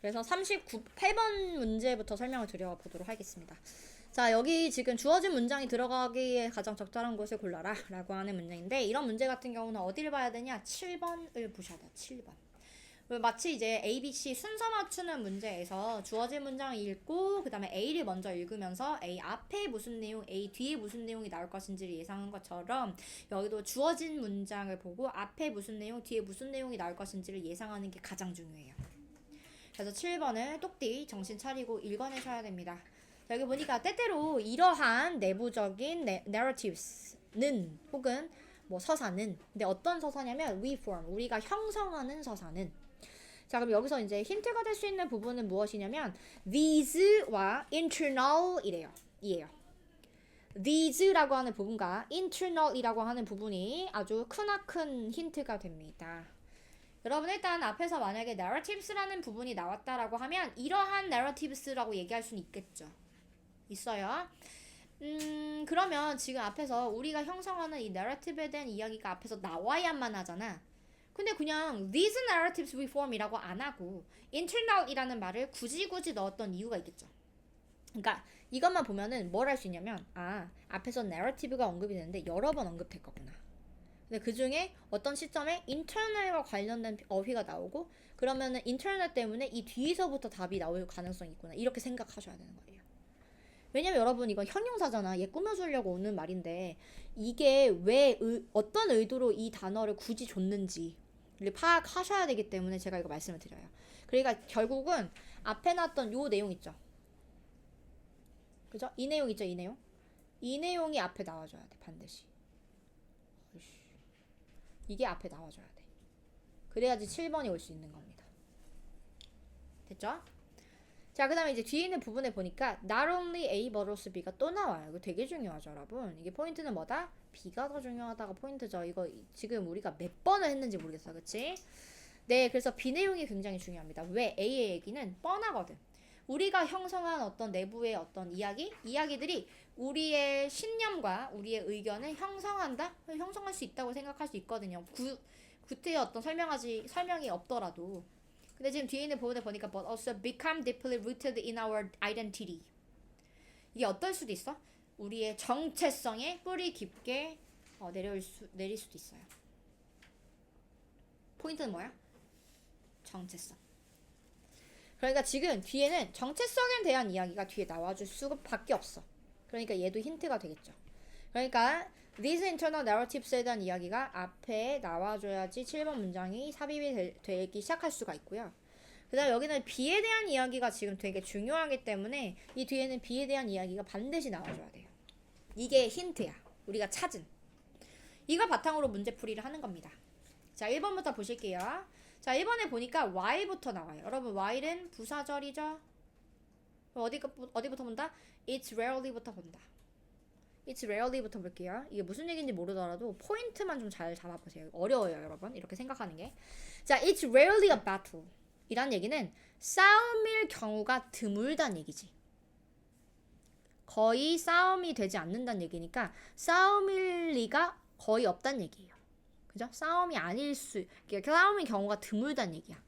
그래서 8번 문제부터 설명을 드려보도록 하겠습니다. 자, 여기 지금 주어진 문장이 들어가기에 가장 적절한 곳을 골라라 라고 하는 문장인데, 이런 문제 같은 경우는 어디를 봐야 되냐? 7번을 보셔야 돼요. 7번. 마치 이제 A, B, C 순서 맞추는 문제에서 주어진 문장을 읽고 그 다음에 A를 먼저 읽으면서 A 앞에 무슨 내용, A 뒤에 무슨 내용이 나올 것인지를 예상한 것처럼 여기도 주어진 문장을 보고 앞에 무슨 내용, 뒤에 무슨 내용이 나올 것인지를 예상하는 게 가장 중요해요. 그래서 7번을 똑띠 정신 차리고 읽어내셔야 됩니다. 여기 보니까 때때로 이러한 내부적인 narratives는 혹은 뭐 서사는, 근데 어떤 서사냐면 we form, 우리가 형성하는 서사는. 자, 그럼 여기서 이제 힌트가 될 수 있는 부분은 무엇이냐면 these와 internal이래요. 이에요. these라고 하는 부분과 internal이라고 하는 부분이 아주 크나큰 힌트가 됩니다. 여러분, 일단 앞에서 만약에 narratives라는 부분이 나왔다라고 하면 이러한 narratives라고 얘기할 수는 있겠죠. 있어요. 그러면 지금 앞에서 우리가 형성하는 이 narrative에 대한 이야기가 앞에서 나와야만 하잖아. 근데 그냥 these narratives we form이라고 안 하고 internal이라는 말을 굳이 넣었던 이유가 있겠죠. 그러니까 이것만 보면은 뭘 할 수 있냐면, 앞에서 narrative가 언급이 되는데 여러 번 언급될 거구나. 근데 그 중에 어떤 시점에 인터넷과 관련된 어휘가 나오고, 그러면은 인터넷 때문에 이 뒤에서부터 답이 나올 가능성이 있구나, 이렇게 생각하셔야 되는 거예요. 왜냐면 여러분, 이건 형용사잖아. 얘 꾸며주려고 오는 말인데 이게 왜 어떤 의도로 이 단어를 굳이 줬는지를 파악하셔야 되기 때문에 제가 이거 말씀을 드려요. 그러니까 결국은 앞에 놨던 요 내용 있죠, 그죠? 이 내용 있죠, 이 내용. 이 내용이 앞에 나와줘야 돼, 반드시. 이게 앞에 나와줘야 돼. 그래야지 7번이 올 수 있는 겁니다. 됐죠? 자, 그 다음에 이제 뒤에 있는 부분에 보니까 not only A but also B가 또 나와요. 이거 되게 중요하죠, 여러분. 이게 포인트는 뭐다? B가 더 중요하다가 포인트죠. 이거 지금 우리가 몇 번을 했는지 모르겠어, 그치? 네, 그래서 B 내용이 굉장히 중요합니다. 왜? A의 얘기는 뻔하거든. 우리가 형성한 어떤 내부의 어떤 이야기들이 우리의 신념과 우리의 의견을 형성할 수 있다고 생각할 수 있거든요. 구태의 어떤 설명이 없더라도. 근데 지금 뒤에 있는 부분에 보니까 but also become deeply rooted in our identity. 이게 어떨 수도 있어? 우리의 정체성에 뿌리 깊게 내릴 수도 있어요. 포인트는 뭐야? 정체성. 그러니까 지금 뒤에는 정체성에 대한 이야기가 뒤에 나와줄 수밖에 없어. 그러니까 얘도 힌트가 되겠죠. 그러니까 these internal narratives에 대한 이야기가 앞에 나와줘야지 7번 문장이 삽입이 되기 시작할 수가 있고요. 그 다음 여기는 B에 대한 이야기가 지금 되게 중요하기 때문에 이 뒤에는 B에 대한 이야기가 반드시 나와줘야 돼요. 이게 힌트야, 우리가 찾은. 이걸 바탕으로 문제풀이를 하는 겁니다. 자, 1번부터 보실게요. 자, 1번에 보니까 while부터 나와요. 여러분, while은 부사절이죠? 어디부터 본다? It's rarely부터 본다. It's rarely부터 볼게요. 이게 무슨 얘기인지 모르더라도 포인트만 좀 잘 잡아보세요. 어려워요, 여러분. 이렇게 생각하는 게. 자, It's rarely a battle. 이란 얘기는 싸움일 경우가 드물단 얘기지. 거의 싸움이 되지 않는다는 얘기니까 싸움일 리가 거의 없단 얘기예요. 그죠? 싸움이 경우가 드물단 얘기야.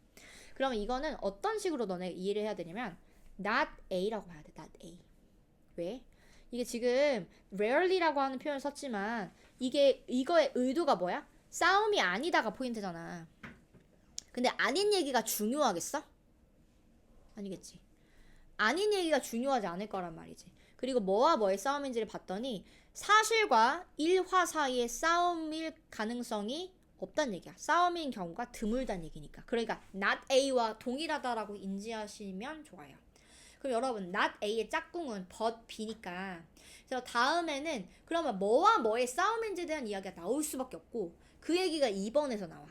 그러면 이거는 어떤 식으로 너네 이해를 해야 되냐면 not A라고 봐야 돼. not A. 왜? 이게 지금 rarely라고 하는 표현을 썼지만 이거의 의도가 뭐야? 싸움이 아니다가 포인트잖아. 근데 아닌 얘기가 중요하겠어? 아니겠지. 아닌 얘기가 중요하지 않을 거란 말이지. 그리고 뭐와 뭐의 싸움인지를 봤더니 사실과 일화 사이의 싸움일 가능성이 없단 얘기야. 싸움인 경우가 드물단 얘기니까. 그러니까 not A와 동일하다라고 인지하시면 좋아요. 그럼 여러분, not A의 짝꿍은 but B니까 그래서 다음에는 그러면 뭐와 뭐의 싸움인지에 대한 이야기가 나올 수밖에 없고, 그 얘기가 2번에서 나와.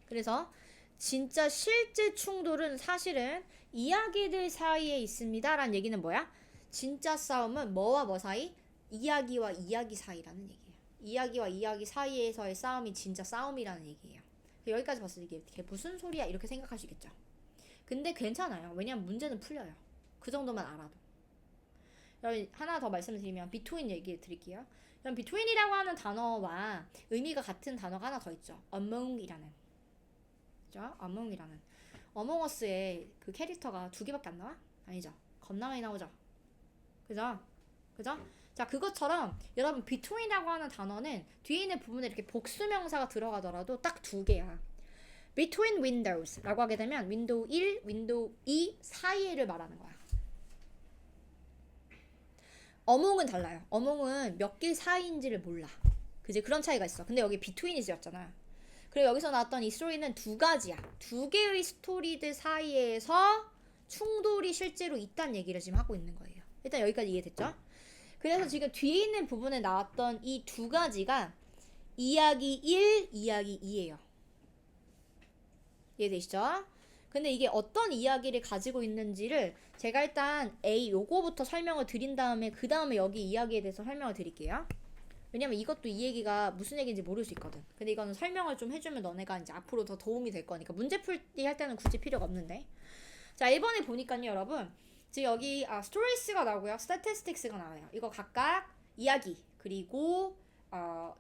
그래서 진짜 실제 충돌은 사실은 이야기들 사이에 있습니다 라는 얘기는 뭐야? 진짜 싸움은 뭐와 뭐 사이? 이야기와 이야기 사이라는 얘기예요. 이야기와 이야기 사이에서의 싸움이 진짜 싸움이라는 얘기예요. 여기까지 봤을 때 이게 무슨 소리야 이렇게 생각하시겠죠. 근데 괜찮아요. 왜냐면 문제는 풀려요. 그 정도만 알아도. 여러분, 하나 더 말씀을 드리면 between 얘기 드릴게요. 그럼 between이라고 하는 단어와 의미가 같은 단어가 하나 더 있죠. among이라는. 그죠? among이라는. 어몽어스에 그 캐릭터가 2개밖에 안 나와? 아니죠. 겁나 많이 나오죠. 그죠? 그죠? 자, 그것처럼 여러분 between이라고 하는 단어는 뒤에 있는 부분에 이렇게 복수명사가 들어가더라도 딱 2개야. between windows라고 하게 되면 윈도우 1, 윈도우 2 사이를 말하는 거야. 어몽은 달라요. 어몽은 몇 개 사이인지를 몰라. 그지? 그런 차이가 있어. 근데 여기 between이 쓰였잖아. 그리고 여기서 나왔던 이 스토리는 2가지야. 2개의 스토리들 사이에서 충돌이 실제로 있다는 얘기를 지금 하고 있는 거예요. 일단 여기까지 이해됐죠? 그래서 지금 뒤에 있는 부분에 나왔던 이 2가지가 이야기 1, 이야기 2예요. 이해되시죠? 근데 이게 어떤 이야기를 가지고 있는지를 제가 일단 A 요거부터 설명을 드린 다음에 그 다음에 여기 이야기에 대해서 설명을 드릴게요. 왜냐면 이것도 이 얘기가 무슨 얘기인지 모를 수 있거든. 근데 이거는 설명을 좀 해주면 너네가 이제 앞으로 더 도움이 될 거니까 문제 풀이 할 때는 굳이 필요가 없는데. 자, 1번에 보니까요 여러분 지금 여기 스토리스가 나오고요 스태티스틱스가 나와요. 이거 각각 이야기 그리고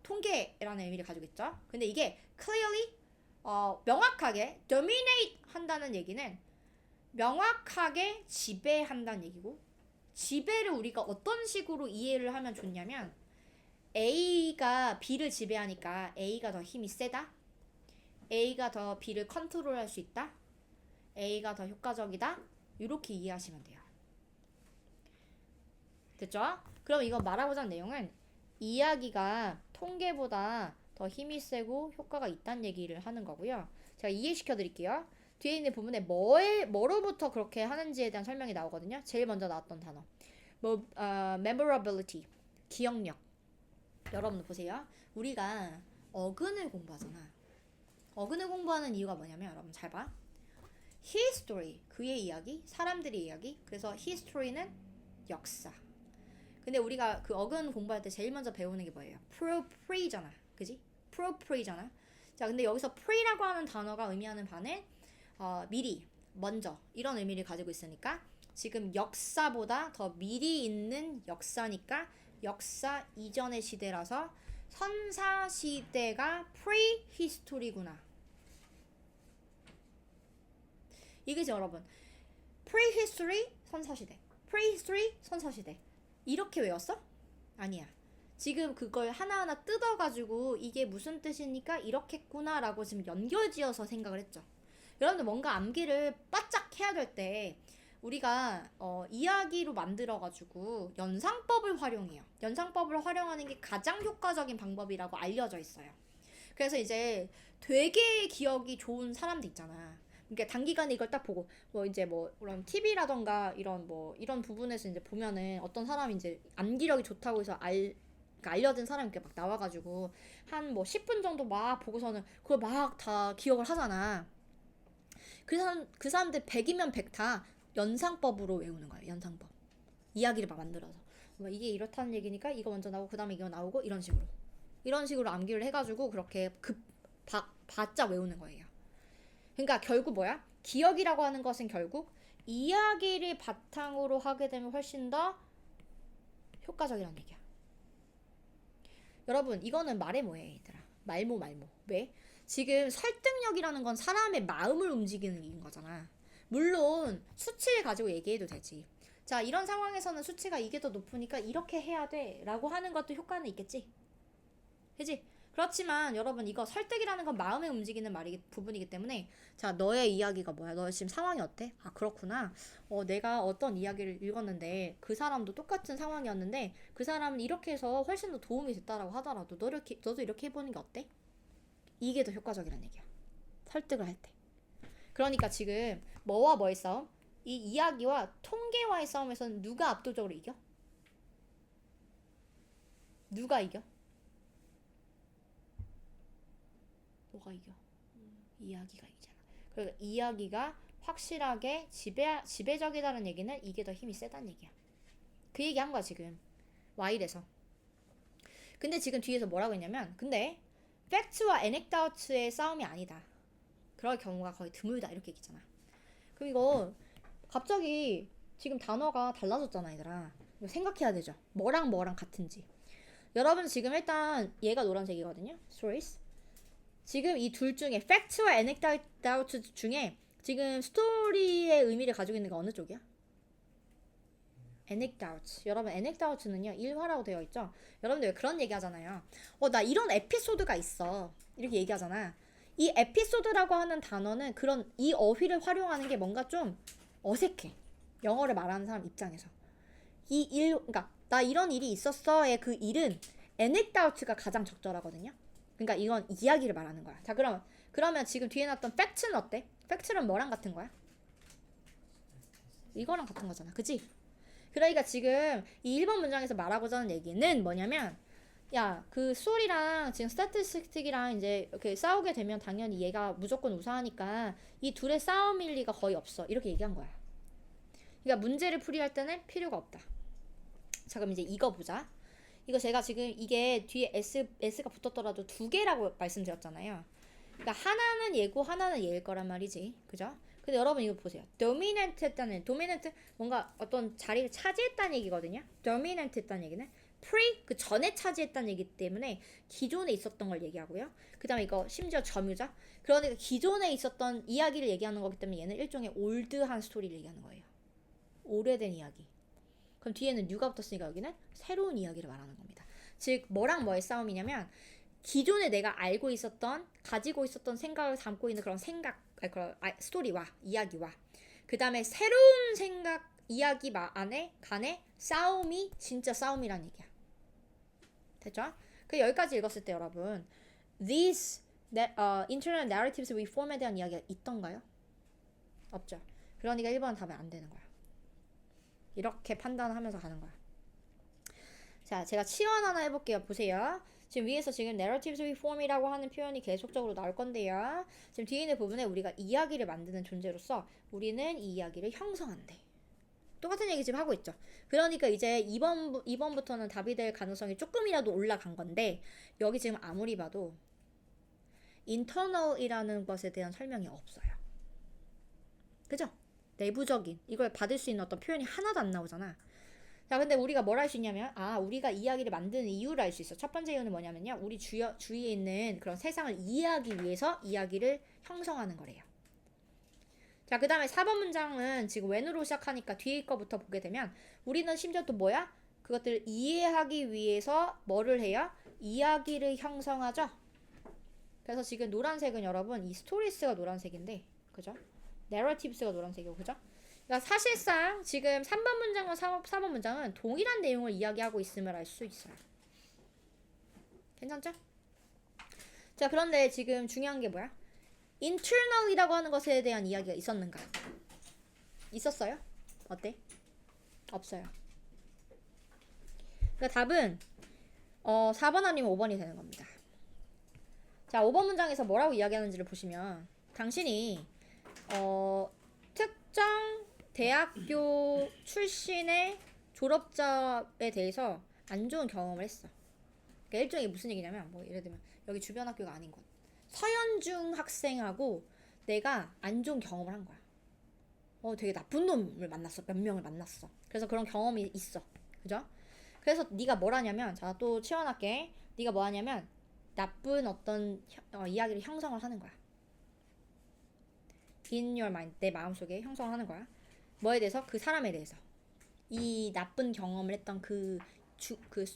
통계라는 의미를 가지고 있죠. 근데 이게 clearly 명확하게 dominate 한다는 얘기는 명확하게 지배한다는 얘기고, 지배를 우리가 어떤 식으로 이해를 하면 좋냐면 A가 B를 지배하니까 A가 더 힘이 세다, A가 더 B를 컨트롤할 수 있다, A가 더 효과적이다, 이렇게 이해하시면 돼요. 됐죠? 그럼 이거 말하고자 하는 내용은 이야기가 통계보다 더 힘이 세고 효과가 있다는 얘기를 하는 거고요. 제가 이해시켜 드릴게요. 뒤에 있는 부분에 뭐로부터 그렇게 하는지에 대한 설명이 나오거든요. 제일 먼저 나왔던 단어 memorability, 기억력. 여러분 보세요. 우리가 어근을 공부하잖아. 어근을 공부하는 이유가 뭐냐면 여러분 잘 봐. history, 그의 이야기, 사람들의 이야기. 그래서 history는 역사. 근데 우리가 그 어근 공부할 때 제일 먼저 배우는 게 뭐예요? pre잖아. 그지? pre잖아. 자, 근데 여기서 pre라고 하는 단어가 의미하는 바는 미리, 먼저 이런 의미를 가지고 있으니까 지금 역사보다 더 미리 있는 역사니까 역사 이전의 시대라서 선사시대가 prehistory구나. 이게죠 여러분. prehistory 선사시대, prehistory 선사시대. 이렇게 외웠어? 아니야. 지금 그걸 하나하나 뜯어가지고 이게 무슨 뜻이니까 이렇겠구나 라고 지금 연결지어서 생각을 했죠. 여러분들 뭔가 암기를 바짝 해야 될 때 우리가 이야기로 만들어가지고 연상법을 활용해요. 연상법을 활용하는 게 가장 효과적인 방법이라고 알려져 있어요. 그래서 이제 되게 기억이 좋은 사람들 있잖아. 그러니까 단기간에 이걸 딱 보고 이런 TV라던가 이런 부분에서 이제 보면은 어떤 사람이 이제 암기력이 좋다고 해서 그러니까 알려진 사람이 이렇게 막 나와가지고 한 10분 정도 막 보고서는 그걸 막 다 기억을 하잖아. 그 사람들 100이면 100 다 연상법으로 외우는 거예요. 연상법. 이야기를 막 만들어서 이게 이렇다는 얘기니까 이거 먼저 나오고 그 다음에 이거 나오고 이런 식으로 암기를 해가지고 그렇게 바짝 외우는 거예요. 그러니까 결국 뭐야? 기억이라고 하는 것은 결국 이야기를 바탕으로 하게 되면 훨씬 더 효과적이라는 얘기야. 여러분 이거는 말해 뭐해 얘들아. 말모. 왜? 지금 설득력이라는 건 사람의 마음을 움직이는 일인 거잖아. 물론 수치를 가지고 얘기해도 되지. 자, 이런 상황에서는 수치가 이게 더 높으니까 이렇게 해야 돼 라고 하는 것도 효과는 있겠지. 그치? 그렇지만 여러분 이거 설득이라는 건 마음에 움직이는 부분이기 때문에 자, 너의 이야기가 뭐야? 너 지금 상황이 어때? 아, 그렇구나. 내가 어떤 이야기를 읽었는데 그 사람도 똑같은 상황이었는데 그 사람은 이렇게 해서 훨씬 더 도움이 됐다라고 하더라도 너도 이렇게 해보는 게 어때? 이게 더 효과적이란 얘기야. 설득을 할 때. 그러니까 지금 뭐와 뭐의 싸움? 이 이야기와 통계와의 싸움에서는 누가 압도적으로 이겨? 누가 이겨? 뭐가 이겨? 이야기가 이기잖아. 그러니까 이야기가 확실하게 지배적이다는 얘기는 이게 더 힘이 세다는 얘기야. 그 얘기 한 거야 지금 와일에서. 근데 지금 뒤에서 뭐라고 했냐면 근데 팩트와 에넥다우트의 싸움이 아니다. 그럴 경우가 거의 드물다 이렇게 얘기했잖아. 그럼 이거 갑자기 지금 단어가 달라졌잖아 얘들아. 이거 생각해야 되죠. 뭐랑 같은지. 여러분 지금 일단 얘가 노란색이거든요. stories. 지금 이 둘 중에 팩트와 에넥다우트 중에 지금 스토리의 의미를 가지고 있는 게 어느 쪽이야? anecdote. 여러분 anecdote는요 일화라고 되어 있죠. 여러분들 왜 그런 얘기 하잖아요. 나 이런 에피소드가 있어. 이렇게 얘기하잖아. 이 에피소드라고 하는 단어는 그런 이 어휘를 활용하는 게 뭔가 좀 어색해. 영어를 말하는 사람 입장에서. 그러니까 나 이런 일이 있었어의 그 일은 anecdote가 가장 적절하거든요. 그러니까 이건 이야기를 말하는 거야. 자, 그러면 지금 뒤에 놨던 팩트는 어때? 팩트는 뭐랑 같은 거야? 이거랑 같은 거잖아. 그치? 그러니까 지금 이 1번 문장에서 말하고자 하는 얘기는 뭐냐면 야, 그 스토리랑 지금 스태티스틱이랑 이제 이렇게 싸우게 되면 당연히 얘가 무조건 우세하니까 이 둘의 싸움일 리가 거의 없어. 이렇게 얘기한 거야. 그러니까 문제를 풀이할 때는 필요가 없다. 자, 그럼 이제 이거 보자. 이거 제가 지금 이게 뒤에 S가 붙었더라도 두 개라고 말씀드렸잖아요. 그러니까 하나는 얘고 하나는 얘일 거란 말이지. 그죠? 근데 여러분 이거 보세요. dominant 했다는 dominant 뭔가 어떤 자리를 차지했다는 얘기거든요. dominant 했다는 얘기는 그 전에 차지했다는 얘기 때문에 기존에 있었던 걸 얘기하고요. 그 다음에 이거 심지어 점유자. 그러니까 기존에 있었던 이야기를 얘기하는 거기 때문에 얘는 일종의 올드한 스토리를 얘기하는 거예요. 오래된 이야기. 그럼 뒤에는 new가 붙었으니까 여기는 새로운 이야기를 말하는 겁니다. 즉 뭐랑 뭐의 싸움이냐면 기존에 내가 알고 있었던 가지고 있었던 생각을 담고 있는 그런 스토리와 이야기와 그 다음에 새로운 생각 이야기 간의 싸움이 진짜 싸움이란 얘기야. 됐죠? 그 여기까지 읽었을 때 여러분 these internal narratives reform에 대한 이야기가 있던가요? 없죠. 그러니까 1번 답은 안 되는 거야. 이렇게 판단하면서 가는 거야. 자, 제가 치환 하나 해볼게요. 보세요. 지금 위에서 지금 narratives reform이라고 하는 표현이 계속적으로 나올 건데요. 지금 뒤에 있는 부분에 우리가 이야기를 만드는 존재로서 우리는 이 이야기를 형성한대. 똑같은 얘기 지금 하고 있죠. 그러니까 이제 2번부터는 답이 될 가능성이 조금이라도 올라간 건데 여기 지금 아무리 봐도 internal이라는 것에 대한 설명이 없어요. 그죠? 내부적인 이걸 받을 수 있는 어떤 표현이 하나도 안 나오잖아. 자, 근데 우리가 뭘 할 수 있냐면 우리가 이야기를 만드는 이유를 알 수 있어. 첫 번째 이유는 뭐냐면요. 우리 주위에 있는 그런 세상을 이해하기 위해서 이야기를 형성하는 거래요. 자, 그 다음에 4번 문장은 지금 when으로 시작하니까 뒤에 거부터 보게 되면 우리는 심지어 또 뭐야? 그것들을 이해하기 위해서 뭐를 해요? 이야기를 형성하죠. 그래서 지금 노란색은 여러분 이 스토리스가 노란색인데 그죠? narratives가 노란색이고 그죠? 그러니까 사실상 지금 3번 문장과 4번 문장은 동일한 내용을 이야기하고 있음을 알 수 있어요. 괜찮죠? 자, 그런데 지금 중요한 게 뭐야? internal이라고 하는 것에 대한 이야기가 있었는가? 있었어요? 어때? 없어요. 그러니까 답은 4번 아니면 5번이 되는 겁니다. 자, 5번 문장에서 뭐라고 이야기하는지를 보시면 당신이 특정 대학교 출신의 졸업자에 대해서 안 좋은 경험을 했어. 그러니까 일종의 무슨 얘기냐면 뭐 예를 들면 여기 주변 학교가 아닌 곳 서현중 학생하고 내가 안 좋은 경험을 한 거야. 되게 나쁜 놈을 만났어. 몇 명을 만났어. 그래서 그런 경험이 있어. 그죠? 그래서 네가 뭘 하냐면 자, 또 치환할게. 네가 뭐 하냐면 나쁜 어떤 이야기를 형성을 하는 거야. in your mind, 내 마음속에 형성하는 거야. 뭐에 대해서? 그 사람에 대해서. 이 나쁜 경험을 했던 그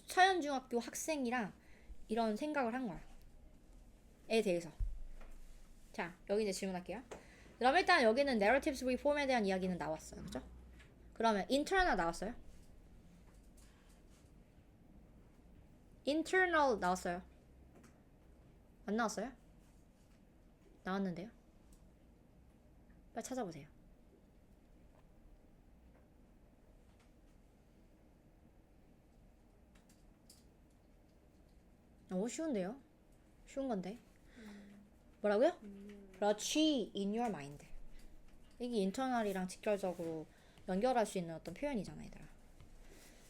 서현중학교 학생이랑 이런 생각을 한 거야. 에 대해서. 자, 여기 이제 질문할게요. 그럼 일단 여기는 narratives reform에 대한 이야기는 나왔어요. 그죠? 그러면 internal 나왔어요? internal 나왔어요? 안 나왔어요? 나왔는데요? 빨리 찾아보세요. 쉬운데요? 쉬운 건데. 뭐라고요? 그렇지, in your mind. 이게 internal이랑 직결적으로 연결할 수 있는 어떤 표현이잖아, 얘들아.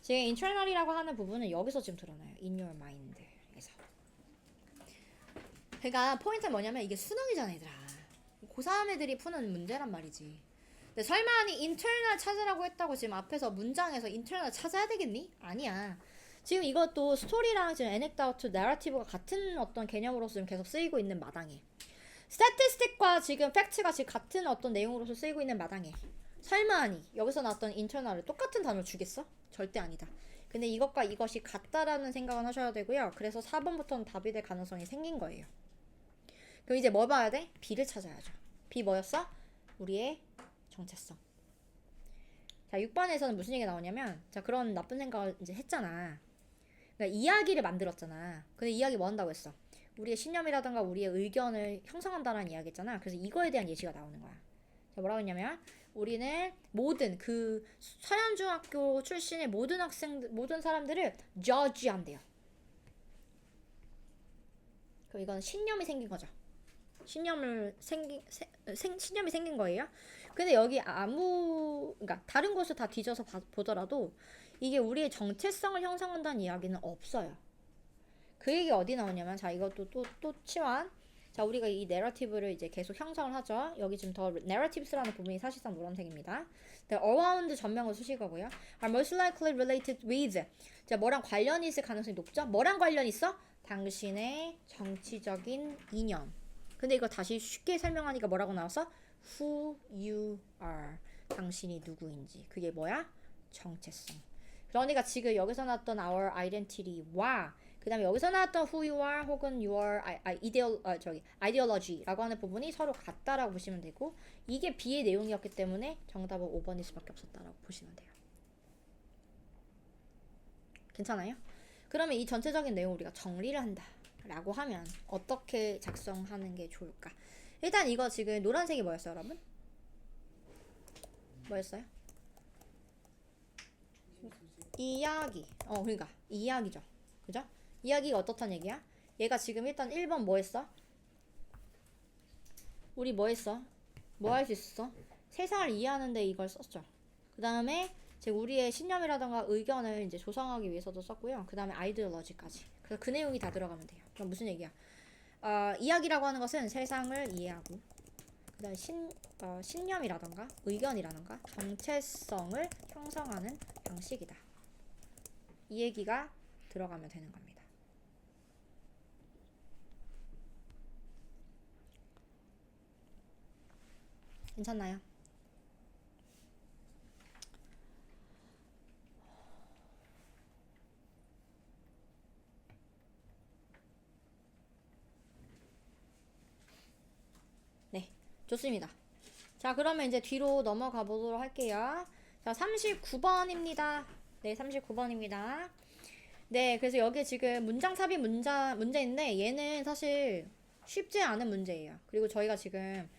지금 internal이라고 하는 부분은 여기서 지금 드러나요. in your mind에서. 그러니까 포인트는 뭐냐면 이게 수능이잖아, 얘들아. 고3 애들이 푸는 문제란 말이지. 근데 설마 아니 internal 찾으라고 했다고 지금 앞에서 문장에서 internal 찾아야 되겠니? 아니야. 지금 이것도 스토리랑 지금 anecdote, narrative가 같은 어떤 개념으로서 지금 계속 쓰이고 있는 마당에. statistic과 지금 fact가 지금 같은 어떤 내용으로서 쓰이고 있는 마당에 설마하니 여기서 나왔던 internal을 똑같은 단어를 주겠어? 절대 아니다. 근데 이것과 이것이 같다라는 생각은 하셔야 되고요. 그래서 4번부터는 답이 될 가능성이 생긴 거예요. 그럼 이제 뭐 봐야 돼? B를 찾아야죠. B 뭐였어? 우리의 정체성. 자, 6번에서는 무슨 얘기가 나오냐면, 자, 그런 나쁜 생각을 이제 했잖아. 그러니까 이야기를 만들었잖아. 근데 이야기 뭐 한다고 했어? 우리의 신념이라든가 우리의 의견을 형성한다는 이야기 했잖아. 그래서 이거에 대한 예시가 나오는 거야. 자, 뭐라고 했냐면, 우리는 모든 그 서현중학교 출신의 모든 학생들, 모든 사람들을 judge한대요. 그럼 이건 신념이 생긴 거죠. 신념이 생긴 거예요. 근데 여기 그러니까 다른 곳을 다 뒤져서 보더라도 이게 우리의 정체성을 형성한다는 이야기는 없어요. 그 얘기 어디 나오냐면, 자, 이것도 또 치환. 자, 우리가 이 내러티브를 이제 계속 형성을 하죠. 여기 지금 더 narratives라는 부분이 사실상 노란색입니다. around 전명을 쓰실 거고요. are most likely related with. 자, 뭐랑 관련이 있을 가능성이 높죠? 뭐랑 관련이 있어? 당신의 정치적인 이념. 근데 이거 다시 쉽게 설명하니까 뭐라고 나왔어? Who you are. 당신이 누구인지. 그게 뭐야? 정체성. 그러니까 지금 여기서 나왔던 our identity와 그 다음에 여기서 나왔던 who you are 혹은 your ideology라고 하는 부분이 서로 같다라고 보시면 되고, 이게 B의 내용이었기 때문에 정답은 5번일 수밖에 없었다라고 보시면 돼요. 괜찮아요? 그러면 이 전체적인 내용 우리가 정리를 한다 라고 하면 어떻게 작성하는 게 좋을까? 일단 이거 지금 노란색이 뭐였어요, 여러분? 뭐였어요? 이야기. 그러니까 이야기죠. 그죠? 이야기가 어떻단 얘기야? 얘가 지금 일단 1번 뭐 했어? 우리 뭐 했어? 뭐 할 수 있었어? 세상을 이해하는데 이걸 썼죠. 그 다음에 지금 우리의 신념이라던가 의견을 이제 조성하기 위해서도 썼고요. 그 다음에 아이디올로지까지. 그래서 그 내용이 다 들어가면 돼요. 그럼 무슨 얘기야? 이야기라고 하는 것은 세상을 이해하고, 그 다음에 신념이라던가 의견이라던가 정체성을 형성하는 방식이다. 이 얘기가 들어가면 되는 겁니다. 괜찮나요? 네, 좋습니다. 자, 그러면 이제 뒤로 넘어가 보도록 할게요. 자, 39번입니다. 네, 39번입니다. 네, 그래서 여기 지금 문장 삽입 문제인데 얘는 사실 쉽지 않은 문제예요. 그리고 저희가 지금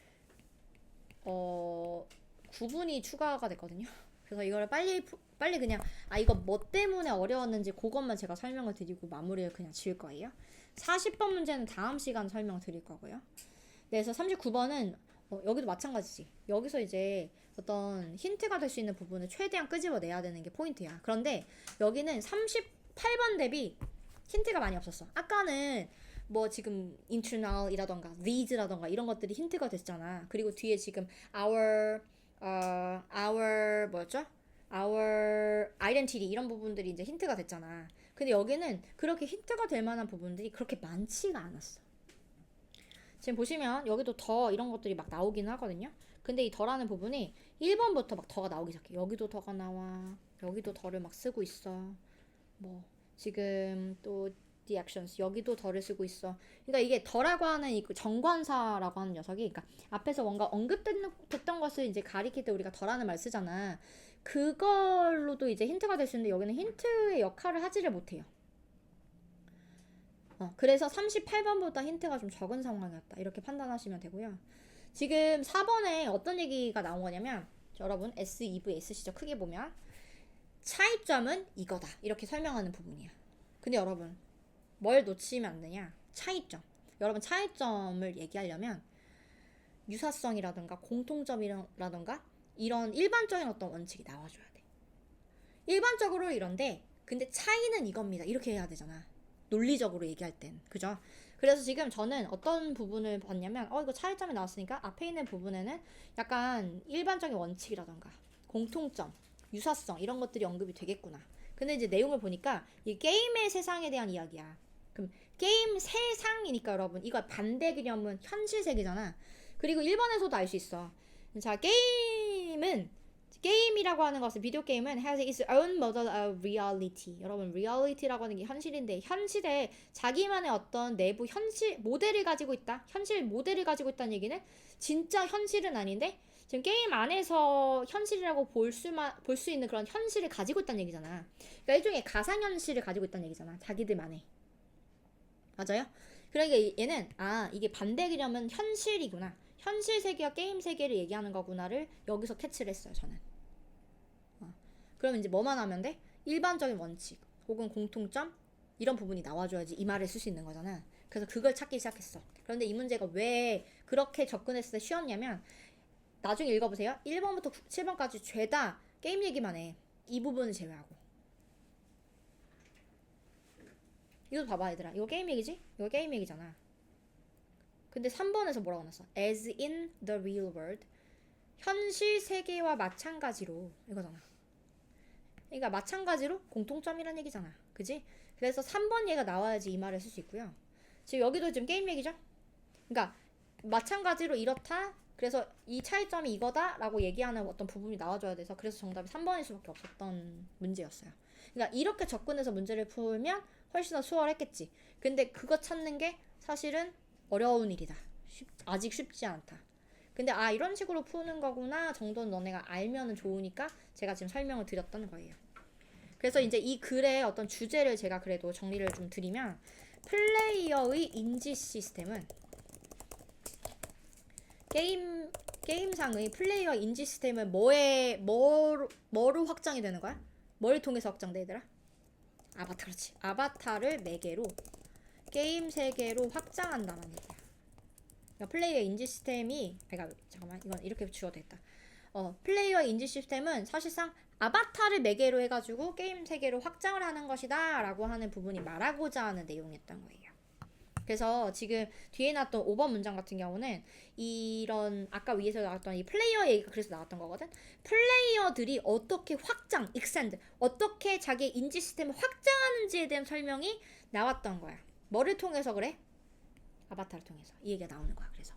9분이 추가가 됐거든요. 그래서 이거를 빨리 그냥 이거 뭐 때문에 어려웠는지 그것만 제가 설명을 드리고 마무리를 그냥 지을 거예요. 40번 문제는 다음 시간 설명 드릴 거고요. 네, 그래서 39번은 여기도 마찬가지지. 여기서 이제 어떤 힌트가 될 수 있는 부분을 최대한 끄집어내야 되는 게 포인트야. 그런데 여기는 38번 대비 힌트가 많이 없었어. 아까는 뭐 지금 internal이라던가 these라던가 이런 것들이 힌트가 됐잖아. 그리고 뒤에 지금 our 뭐였죠? our identity 이런 부분들이 이제 힌트가 됐잖아. 근데 여기는 그렇게 힌트가 될 만한 부분들이 그렇게 많지가 않았어. 지금 보시면 여기도 더 이런 것들이 막 나오긴 하거든요. 근데 이 더라는 부분이 1번부터 막 더가 나오기 시작해. 여기도 더가 나와. 여기도 더를 막 쓰고 있어. 뭐 지금 또 the actions 여기도 더를 쓰고 있어. 그러니까 이게 더라고 하는 이 정관사라고 하는 녀석이, 그러니까 앞에서 뭔가 언급됐던 것을 이제 가리킬 때 우리가 더라는 말 쓰잖아. 그걸로도 이제 힌트가 될 수 있는데 여기는 힌트의 역할을 하지를 못해요. 그래서 38번보다 힌트가 좀 적은 상황이었다. 이렇게 판단하시면 되고요. 지금 4번에 어떤 얘기가 나온 거냐면, 여러분 S, EV, S시죠. 크게 보면 차이점은 이거다. 이렇게 설명하는 부분이야. 근데 여러분 뭘 놓치면 안 되냐? 차이점. 여러분 차이점을 얘기하려면 유사성이라든가 공통점이라든가 이런 일반적인 어떤 원칙이 나와줘야 돼. 일반적으로 이런데 근데 차이는 이겁니다. 이렇게 해야 되잖아. 논리적으로 얘기할 땐. 그죠? 그래서 지금 저는 어떤 부분을 봤냐면 이거 차이점이 나왔으니까 앞에 있는 부분에는 약간 일반적인 원칙이라던가 공통점, 유사성 이런 것들이 언급이 되겠구나. 근데 이제 내용을 보니까 이 게임의 세상에 대한 이야기야. 그럼 게임 세상이니까 여러분 이거 반대 개념은 현실 세계잖아. 그리고 1번에서도 알 수 있어. 자, 게임이라고 하는 것은 비디오 게임은 has its own model of reality. 여러분 reality라고 하는 게 현실인데 현실에 자기만의 어떤 내부 현실 모델을 가지고 있다. 현실 모델을 가지고 있다는 얘기는 진짜 현실은 아닌데 지금 게임 안에서 현실이라고 볼 수 있는 그런 현실을 가지고 있다는 얘기잖아. 그러니까 일종의 가상현실을 가지고 있다는 얘기잖아. 자기들만의. 맞아요? 그러니까 얘는 이게 반대 개념은 현실이구나. 현실 세계와 게임 세계를 얘기하는 거구나를 여기서 캐치를 했어요. 저는. 그러면 이제 뭐만 하면 돼? 일반적인 원칙 혹은 공통점 이런 부분이 나와줘야지 이 말을 쓸 수 있는 거잖아. 그래서 그걸 찾기 시작했어. 그런데 이 문제가 왜 그렇게 접근했을 때 쉬웠냐면 나중에 읽어보세요. 1번부터 7번까지 죄다 게임 얘기만 해. 이 부분을 제외하고. 이거 봐봐 얘들아. 이거 게임 얘기지? 이거 게임 얘기잖아. 근데 3번에서 뭐라고 나왔어? As in the real world. 현실 세계와 마찬가지로 이거잖아. 그러니까 마찬가지로 공통점이란 얘기잖아. 그지? 그래서 3번 얘가 나와야지 이 말을 쓸 수 있고요. 지금 여기도 지금 게임 얘기죠? 그러니까 마찬가지로 이렇다. 그래서 이 차이점이 이거다 라고 얘기하는 어떤 부분이 나와줘야 돼서 그래서 정답이 3번일 수밖에 없었던 문제였어요. 그러니까 이렇게 접근해서 문제를 풀면 훨씬 더 수월했겠지. 근데 그거 찾는 게 사실은 어려운 일이다. 아직 쉽지 않다. 근데 이런 식으로 푸는 거구나 정도는 너네가 알면은 좋으니까 제가 지금 설명을 드렸던 거예요. 그래서 이제 이 글의 어떤 주제를 제가 그래도 정리를 좀 드리면 플레이어의 인지 시스템은 게임상의 플레이어 인지 시스템은 뭐로 확장이 되는 거야? 뭘 통해서 확장돼 얘들아? 아바타. 그렇지. 아바타를 매개로 게임 세계로 확장한다는 얘기야. 그러니까 플레이어 인지 시스템이 잠깐만 이건 이렇게 지워도 되겠다. 플레이어 인지 시스템은 사실상 아바타를 매개로 해가지고 게임 세계로 확장을 하는 것이다 라고 하는 부분이 말하고자 하는 내용이었던 거예요. 그래서 지금 뒤에 나왔던 5번 문장 같은 경우는 이런 아까 위에서 나왔던 이 플레이어 얘기가 그래서 나왔던 거거든. 플레이어들이 어떻게 extend 어떻게 자기의 인지 시스템을 확장하는지에 대한 설명이 나왔던 거야. 뭐를 통해서 그래? 아바타를 통해서 이 얘기가 나오는 거야. 그래서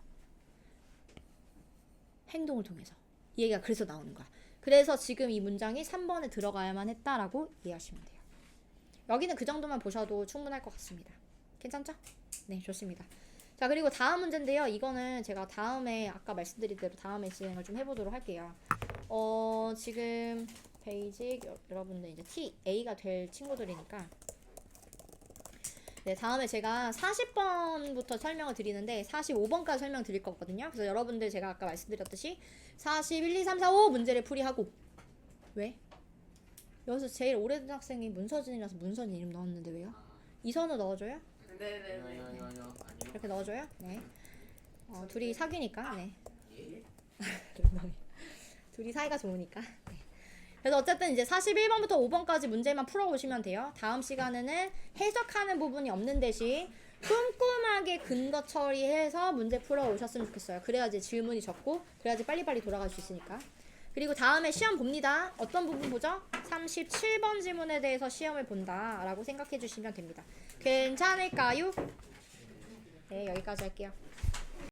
행동을 통해서 이 얘기가 그래서 나오는 거야. 그래서 지금 이 문장이 3번에 들어가야만 했다라고 이해하시면 돼요. 여기는 그 정도만 보셔도 충분할 것 같습니다. 괜찮죠? 네, 좋습니다. 자, 그리고 다음 문제인데요. 이거는 제가 다음에 아까 말씀드린 대로 다음에 진행을 좀 해보도록 할게요. 지금 베이직 여러분들 이제 TA가 될 친구들이니까 네, 다음에 제가 40번부터 설명을 드리는데 45번까지 설명 드릴 거거든요. 그래서 여러분들 제가 아까 말씀드렸듯이 41, 2, 3, 4, 5 문제를 풀이하고 왜? 여기서 제일 오래된 학생이 문서진이라서 문서진 이름 넣었는데 왜요? 이선우 넣어줘요? 네네네. 이렇게 넣어줘요? 네. 둘이 사귀니까. 네. 둘이 사이가 좋으니까. 네. 그래서 어쨌든 이제 41번부터 5번까지 문제만 풀어보시면 돼요. 다음 시간에는 해석하는 부분이 없는 대신 꼼꼼하게 근거 처리해서 문제 풀어오셨으면 좋겠어요. 그래야지 질문이 적고 그래야지 빨리빨리 돌아갈 수 있으니까. 그리고 다음에 시험 봅니다. 어떤 부분 보죠? 37번 질문에 대해서 시험을 본다 라고 생각해 주시면 됩니다. 괜찮을까요? 네, 여기까지 할게요.